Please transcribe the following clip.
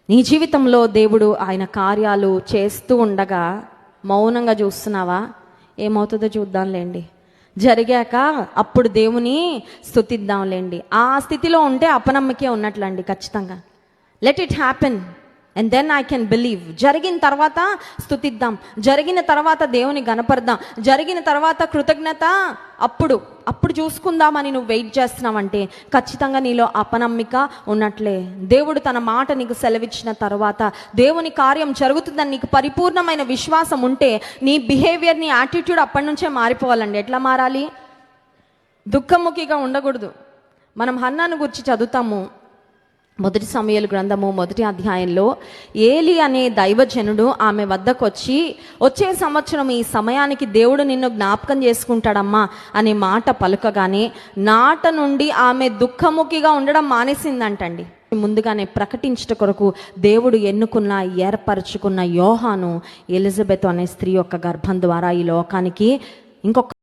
నీ జీవితంలో దేవుడు ఆయన కార్యాలు చేస్తూ ఉండగా మౌనంగా చూస్తున్నావా? ఏమవుతుందో చూద్దాంలేండి. జరిగాక అప్పుడు దేవుని స్తుతిద్దాంలేండి. ఆ స్థితిలో ఉంటే అపనమ్మకే ఉన్నట్లండి ఖచ్చితంగా. Let it happen and then I can believe. జరిగిన తర్వాత స్తుతిద్దాం, జరిగిన తర్వాత దేవుని గణపడదాం, జరిగిన తర్వాత కృతజ్ఞత అప్పుడు చూసుకుందామని నువ్వు వెయిట్ చేస్తున్నావంటే ఖచ్చితంగా నీలో అపనమ్మిక ఉన్నట్లే. దేవుడు తన మాట నీకు సెలవిచ్చిన తర్వాత దేవుని కార్యం జరుగుతుందని నీకు పరిపూర్ణమైన విశ్వాసం ఉంటే నీ బిహేవియర్, నీ యాటిట్యూడ్ అప్పటి నుంచే మారిపోవాలండి. ఎట్లా మారాలి? దుఃఖముఖిగా ఉండకూడదు. మనం హన్నాను గురించి చదువుతాము. 1 సమూయేలు గ్రంథము 1వ అధ్యాయంలో ఏలి అనే దైవజనుడు ఆమె వద్దకు వచ్చే సంవత్సరం ఈ సమయానికి దేవుడు నిన్ను జ్ఞాపకం చేసుకుంటాడమ్మా అనే మాట పలుకగానే నాట నుండి ఆమె దుఃఖముఖిగా ఉండడం మానేసిందంటండి. ముందుగానే ప్రకటించట కొరకు దేవుడు ఏర్పరచుకున్న యోహాను ఎలిజబెత్ అనే స్త్రీ యొక్క గర్భం ద్వారా ఈ లోకానికి ఇంకొక